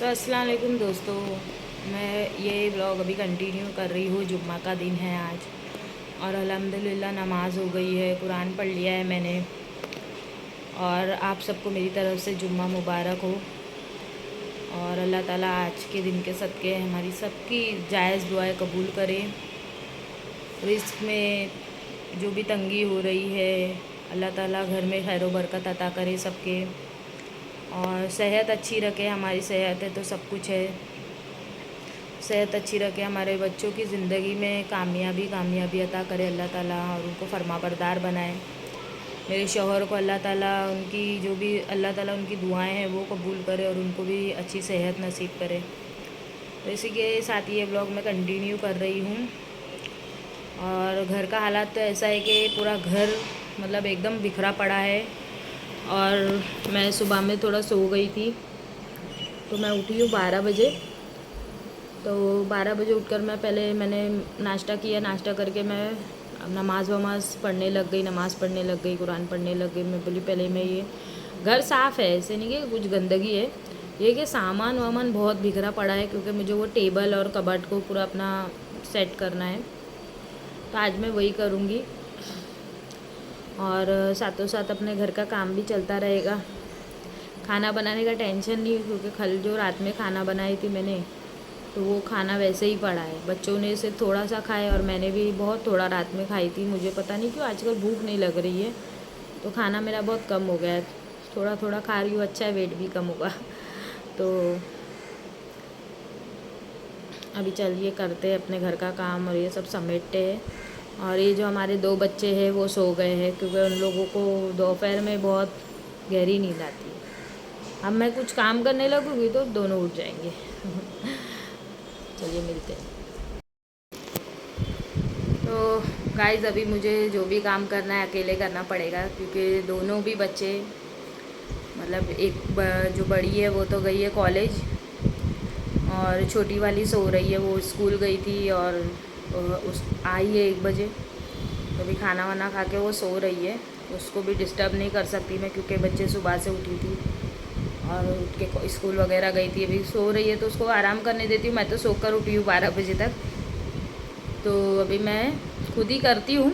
तो अस्सलाम वालेकुम दोस्तों, मैं ये ब्लॉग अभी कंटिन्यू कर रही हूँ। जुम्मा का दिन है आज और अल्हम्दुलिल्लाह नमाज़ हो गई है, कुरान पढ़ लिया है मैंने। और आप सबको मेरी तरफ़ से जुम्मा मुबारक हो। और अल्लाह ताला आज के दिन के सदक़े हमारी सबकी जायज़ दुआएं कबूल करें। रिज़्क़ में जो भी तंगी हो रही है, अल्लाह ताला घर में खैर बरकत अता करे सबके। और सेहत अच्छी रखे, हमारी सेहत है तो सब कुछ है। सेहत अच्छी रखे, हमारे बच्चों की ज़िंदगी में कामयाबी अता करे अल्लाह ताला, और उनको फरमाबरदार बनाए। मेरे शौहर को अल्लाह ताला उनकी जो भी अल्लाह ताला उनकी दुआएं हैं वो कबूल करे और उनको भी अच्छी सेहत नसीब करे। तो इसी के साथ ये ब्लॉग मैं कंटिन्यू कर रही हूँ। और घर का हालात तो ऐसा है कि पूरा घर मतलब एकदम बिखरा पड़ा है। और मैं सुबह में थोड़ा सो गई थी, तो मैं उठी हूँ 12 बजे। तो 12 बजे उठकर मैंने नाश्ता किया। नाश्ता करके मैं नमाज़ पढ़ने लग गई, कुरान पढ़ने लग गई। मैं बोली पहले मैं ये घर साफ़ है, ऐसे नहीं कि कुछ गंदगी है, ये कि सामान वामान बहुत बिखरा पड़ा है, क्योंकि मुझे वो टेबल और कबर्ड को पूरा अपना सेट करना है। तो आज मैं वही करूँगी और साथों साथ अपने घर का काम भी चलता रहेगा। खाना बनाने का टेंशन नहीं, क्योंकि कल जो रात में खाना बनाई थी मैंने, तो वो खाना वैसे ही पड़ा है। बच्चों ने इसे थोड़ा सा खाया और मैंने भी बहुत थोड़ा रात में खाई थी। मुझे पता नहीं क्यों आजकल भूख नहीं लग रही है, तो खाना मेरा बहुत कम हो गया है। थोड़ा थोड़ा खा रही हूँ, अच्छा है, वेट भी कम होगा। तो अभी चलिए करते हैं अपने घर का काम और ये सब समेटते हैं। और ये जो हमारे 2 बच्चे हैं वो सो गए हैं, क्योंकि उन लोगों को दोपहर में बहुत गहरी नींद आती है। अब मैं कुछ काम करने लगूँगी तो दोनों उठ जाएंगे। चलिए मिलते हैं। तो गाइस, अभी मुझे जो भी काम करना है अकेले करना पड़ेगा, क्योंकि दोनों भी बच्चे मतलब जो बड़ी है वो तो गई है कॉलेज, और छोटी वाली सो रही है। वो स्कूल गई थी और उस आई है 1 बजे। तो अभी खाना वाना खा के वो सो रही है। उसको भी डिस्टर्ब नहीं कर सकती मैं, क्योंकि बच्चे सुबह से उठी थी और उठ के स्कूल वगैरह गई थी। अभी सो रही है तो उसको आराम करने देती हूँ। मैं तो सोकर उठी हूँ 12 बजे तक। तो अभी मैं खुद ही करती हूँ,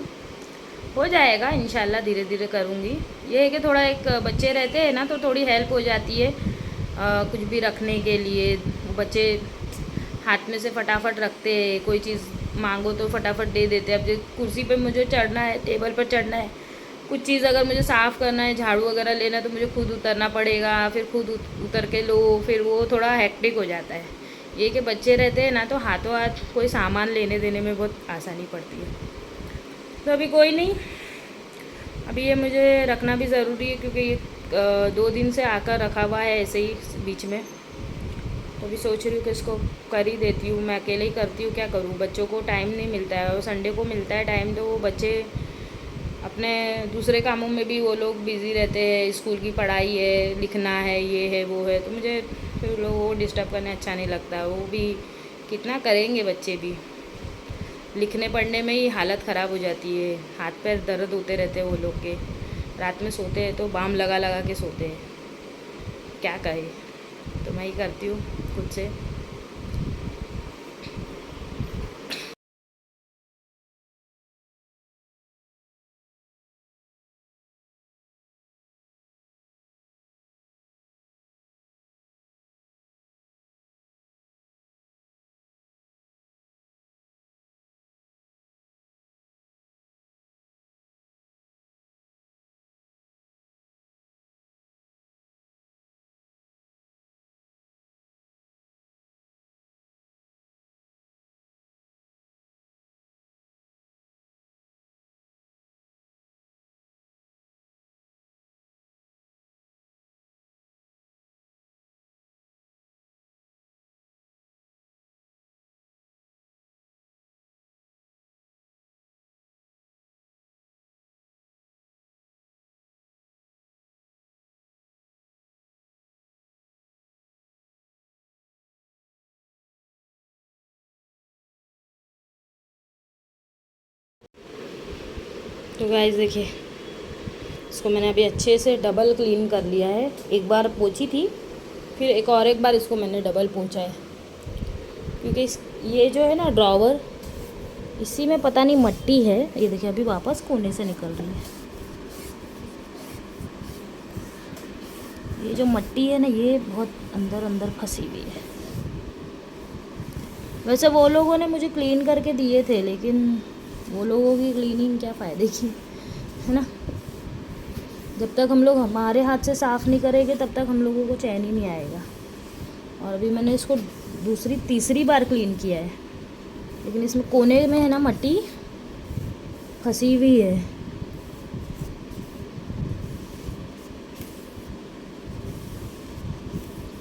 हो जाएगा इंशाल्लाह, धीरे धीरे करूँगी। ये है कि थोड़ा एक बच्चे रहते हैं ना, तो थोड़ी हेल्प हो जाती है कुछ भी रखने के लिए। बच्चे हाथ में से फटाफट रखते हैं, कोई चीज़ मांगो तो फटाफट दे देते हैं। अब जो कुर्सी पे मुझे चढ़ना है, टेबल पर चढ़ना है, कुछ चीज़ अगर मुझे साफ़ करना है, झाड़ू वगैरह लेना है, तो मुझे खुद उतरना पड़ेगा। फिर खुद उतर के लो, फिर वो थोड़ा हेक्टिक हो जाता है। ये कि बच्चे रहते हैं ना, तो हाथों हाथ कोई सामान लेने देने में बहुत आसानी पड़ती है। तो अभी कोई नहीं, अभी ये मुझे रखना भी ज़रूरी है, क्योंकि ये 2 दिन से आकर रखा हुआ है ऐसे ही बीच में। तो अभी सोच रही हूँ कि इसको कर ही देती हूँ। मैं अकेले ही करती हूँ, क्या करूँ, बच्चों को टाइम नहीं मिलता है। और संडे को मिलता है टाइम, तो वो बच्चे अपने दूसरे कामों में भी वो लोग बिज़ी रहते हैं। स्कूल की पढ़ाई है, लिखना है, ये है वो है, तो मुझे फिर लोग वो डिस्टर्ब करने अच्छा नहीं लगता। वो भी कितना करेंगे बच्चे भी, लिखने पढ़ने में ही हालत ख़राब हो जाती है। हाथ पैर दर्द होते रहते हैं वो लोग के। रात में सोते हैं तो बाम लगा लगा के सोते हैं, क्या करें। तो मैं ही करती हूँ खुद से। तो गाइस देखिए, इसको मैंने अभी अच्छे से डबल क्लीन कर लिया है। एक बार पोंछी थी, फिर एक बार इसको मैंने डबल पोंछा है, क्योंकि ये जो है ना ड्रॉवर, इसी में पता नहीं मट्टी है। ये देखिए अभी वापस कोने से निकल रही है। ये जो मट्टी है ना, ये बहुत अंदर अंदर फंसी हुई है। वैसे वो लोगों ने मुझे क्लीन करके दिए थे, लेकिन वो लोगों की क्लीनिंग क्या फ़ायदे की, है ना। जब तक हम लोग हमारे हाथ से साफ़ नहीं करेंगे तब तक हम लोगों को चैन ही नहीं आएगा। और अभी मैंने इसको तीसरी बार क्लीन किया है, लेकिन इसमें कोने में है ना मट्टी फंसी हुई है।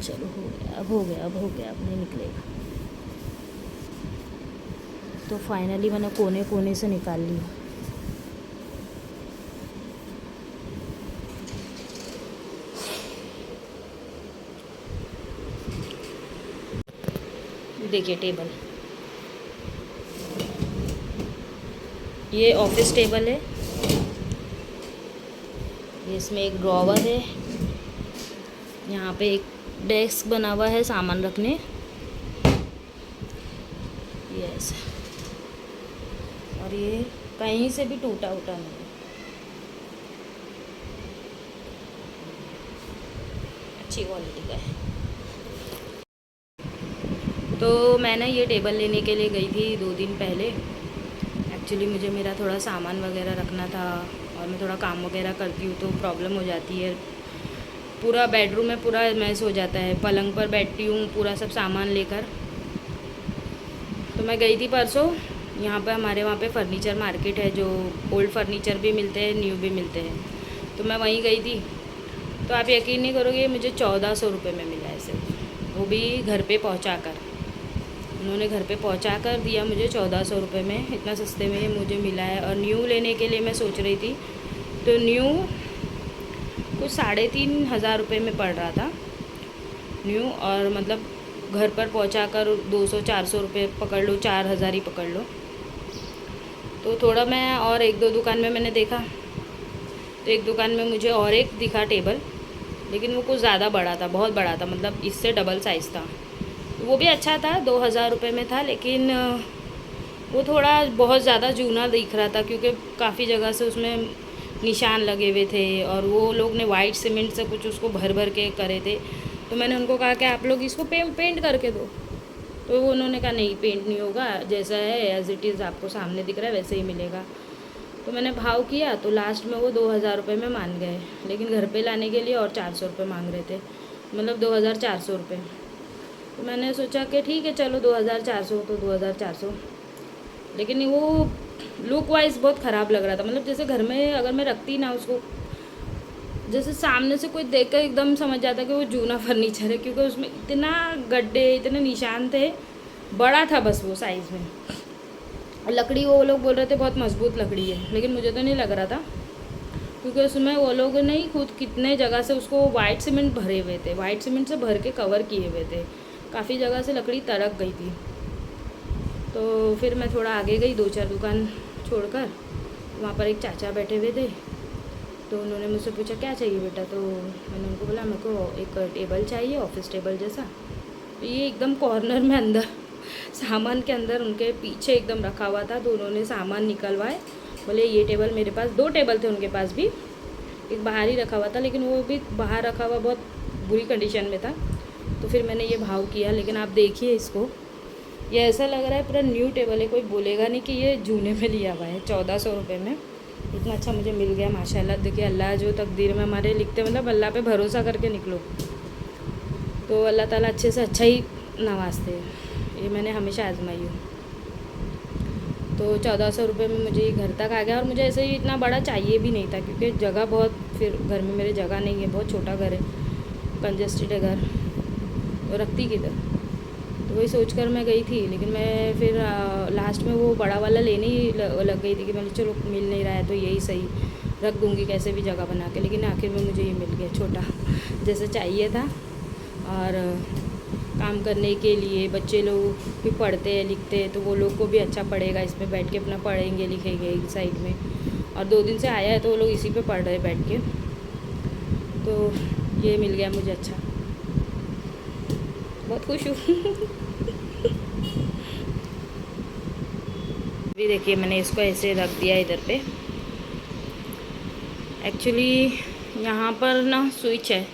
चलो हो गया, अब नहीं निकलेगा। तो फाइनली मैंने कोने कोने से निकाल लिया। देखिए टेबल, ये ऑफिस टेबल है। ये इसमें एक ड्रॉवर है, यहाँ पे एक डेस्क बना हुआ है सामान रखने। यस, और ये कहीं से भी टूटा उटा नहीं है, अच्छी क्वालिटी का है। तो मैं ना ये टेबल लेने के लिए गई थी 2 दिन पहले। एक्चुअली मुझे मेरा थोड़ा सामान वगैरह रखना था, और मैं थोड़ा काम वगैरह करती हूँ तो प्रॉब्लम हो जाती है। पूरा बेडरूम में पूरा मैस हो जाता है, पलंग पर बैठती हूँ पूरा सब सामान लेकर। तो मैं गई थी परसों, यहाँ पर हमारे वहाँ पे फर्नीचर मार्केट है, जो ओल्ड फर्नीचर भी मिलते हैं, न्यू भी मिलते हैं। तो मैं वहीं गई थी। तो आप यकीन नहीं करोगे, मुझे 1400 रुपये में मिला है सिर्फ, वो भी घर पे पहुँचा कर। उन्होंने घर पे पहुँचा कर दिया मुझे 1400 रुपये में। इतना सस्ते में मुझे मिला है। और न्यू लेने के लिए मैं सोच रही थी, तो न्यू कुछ 3500 रुपये में पड़ रहा था न्यू। और मतलब घर पर पहुँचा कर 200-400 रुपये पकड़ लो, 4000 ही पकड़ लो। तो थोड़ा मैं और 1-2 दुकान में मैंने देखा, तो एक दुकान में मुझे और एक दिखा टेबल, लेकिन वो कुछ ज़्यादा बड़ा था, बहुत बड़ा था, मतलब इससे डबल साइज़ था। वो भी अच्छा था, 2000 रुपये में था, लेकिन वो थोड़ा बहुत ज़्यादा जूना दिख रहा था, क्योंकि काफ़ी जगह से उसमें निशान लगे हुए थे, और वो लोग ने वाइट सीमेंट से कुछ उसको भर भर के करे थे। तो मैंने उनको कहा कि आप लोग इसको पेंट करके दो। तो उन्होंने कहा नहीं, पेंट नहीं होगा, जैसा है एज़ इट इज़ आपको सामने दिख रहा है वैसे ही मिलेगा। तो मैंने भाव किया, तो लास्ट में वो 2000 रुपये में मान गए, लेकिन घर पे लाने के लिए और 400 रुपये मांग रहे थे, मतलब 2400 रुपये। तो मैंने सोचा कि ठीक है चलो 2400 तो 2400, लेकिन वो लुक वाइज बहुत ख़राब लग रहा था। मतलब जैसे घर में अगर मैं रखती ना उसको, जैसे सामने से कोई देख कर एकदम समझ जाता कि वो जूना फर्नीचर है, क्योंकि उसमें इतना गड्ढे, इतने निशान थे, बड़ा था बस वो साइज़ में। और लकड़ी वो लोग बोल रहे थे बहुत मजबूत लकड़ी है, लेकिन मुझे तो नहीं लग रहा था, क्योंकि उसमें वो लोग ने ही खुद कितने जगह से उसको वाइट सीमेंट भरे हुए थे, वाइट सीमेंट से भर के कवर किए हुए थे, काफ़ी जगह से लकड़ी तरक गई थी। तो फिर मैं थोड़ा आगे गई, 2-4 दुकान छोड़कर, वहाँ पर एक चाचा बैठे हुए थे। तो उन्होंने मुझसे पूछा क्या चाहिए बेटा, तो मैंने उनको बोला मेरे को एक टेबल चाहिए, ऑफिस टेबल जैसा। तो ये एकदम कॉर्नर में अंदर सामान के अंदर उनके पीछे एकदम रखा हुआ था। तो उन्होंने सामान निकलवाए, बोले ये टेबल मेरे पास, 2 टेबल थे उनके पास भी, एक बाहर ही रखा हुआ था, लेकिन वो भी बाहर रखा हुआ बहुत बुरी कंडीशन में था। तो फिर मैंने ये भाव किया, लेकिन आप देखिए इसको, ये ऐसा लग रहा है पूरा न्यू टेबल है, कोई बोलेगा नहीं कि ये जूने में लिया हुआ है। 1400 रुपये में इतना अच्छा मुझे मिल गया, माशाल्लाह। देखिए अल्लाह जो तकदीर में हमारे लिखते, मतलब अल्लाह पे भरोसा करके निकलो तो अल्लाह ताला अच्छे से अच्छा ही नवाजते हैं। ये मैंने हमेशा आजमाई हूँ। तो 1400 रुपये में मुझे ये घर तक आ गया, और मुझे ऐसे ही इतना बड़ा चाहिए भी नहीं था, क्योंकि जगह बहुत, फिर घर में मेरे जगह नहीं है, बहुत छोटा घर है, कंजस्टेड है घर, तो रखती किधर। तो वही सोचकर मैं गई थी, लेकिन मैं फिर लास्ट में वो बड़ा वाला लेने ही लग गई थी कि मैंने चलो मिल नहीं रहा है तो यही सही, रख दूँगी कैसे भी जगह बना के। लेकिन आखिर में मुझे ये मिल गया, छोटा जैसे चाहिए था। और काम करने के लिए बच्चे लोग भी पढ़ते हैं लिखते हैं, तो वो लोग को भी अच्छा पड़ेगा, इसमें बैठ के अपना पढ़ेंगे लिखेंगे एक साइड में। और 2 दिन से आया है तो वो लोग इसी पे पढ़ रहे बैठ के, तो ये मिल गया मुझे अच्छा। बहुत खुश हूँ। अभी देखिए मैंने इसको ऐसे रख दिया इधर पे। एक्चुअली यहाँ पर ना स्विच है,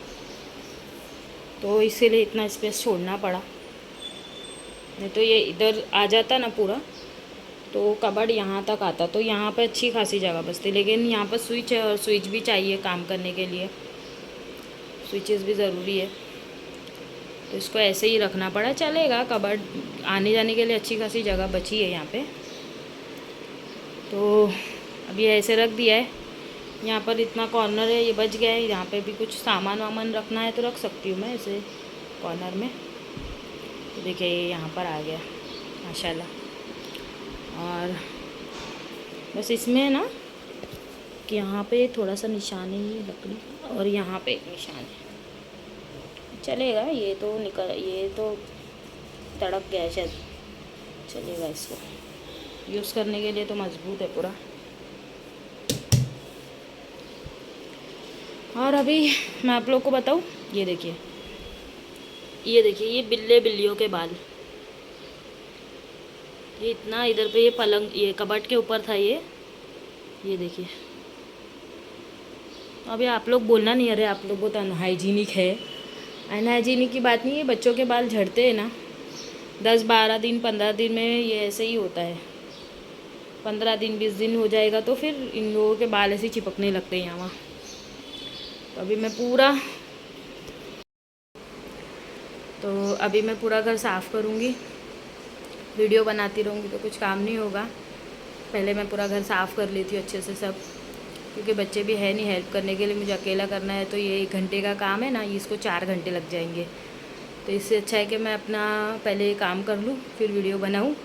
तो इसीलिए इतना स्पेस छोड़ना पड़ा, नहीं तो ये इधर आ जाता ना पूरा तो कबर्ड यहाँ तक आता, तो यहाँ पर अच्छी खासी जगह बचती। लेकिन यहाँ पर स्विच है और स्विच भी चाहिए काम करने के लिए, स्विचेस भी ज़रूरी है, तो इसको ऐसे ही रखना पड़ा। चलेगा, कबर्ड आने जाने के लिए अच्छी खासी जगह बची है यहाँ पे। तो अभी ऐसे रख दिया है। यहाँ पर इतना कॉर्नर है, ये बच गया है। यहाँ पे भी कुछ सामान वामान रखना है तो रख सकती हूँ मैं ऐसे कॉर्नर में। तो देखिए ये यहाँ पर आ गया माशाल्लाह। और बस इसमें ना कि यहाँ पे थोड़ा सा निशान है ये लकड़ी, और यहाँ पे एक निशान है, चलेगा। ये तो निकल, ये तो तड़क गया शायद, चलेगा। इसको यूज़ करने के लिए तो मजबूत है पूरा। और अभी मैं आप लोग को बताऊँ, ये देखिए, ये देखिए, ये बिल्ले बिल्लियों के बाल, ये इतना इधर पे, ये पलंग, ये कबर्ड के ऊपर था ये देखिए। अभी आप लोग बोलना नहीं, अरे आप लोग बहुत अनहाइजीनिक है। अनहाइजीनिक की बात नहीं है, बच्चों के बाल झड़ते हैं ना, 10-12 दिन 15 दिन में ये ऐसे ही होता है। 15 दिन 20 दिन हो जाएगा तो फिर इन लोगों के बाल ऐसे चिपकने लगते हैं यहाँ। तो अभी मैं पूरा घर साफ़ करूँगी। वीडियो बनाती रहूँगी तो कुछ काम नहीं होगा। पहले मैं पूरा घर साफ़ कर लेती हूँ अच्छे से सब, क्योंकि बच्चे भी है नहीं हेल्प करने के लिए, मुझे अकेला करना है। तो ये 1 घंटे का काम है ना, इसको 4 घंटे लग जाएंगे। तो इससे अच्छा है कि मैं अपना पहले काम कर लूँ, फिर वीडियो बनाऊँ,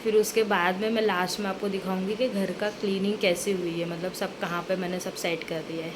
फिर उसके बाद में मैं लास्ट में आपको दिखाऊंगी कि घर का क्लीनिंग कैसे हुई है, मतलब सब कहाँ पे मैंने सब सेट कर दिया है।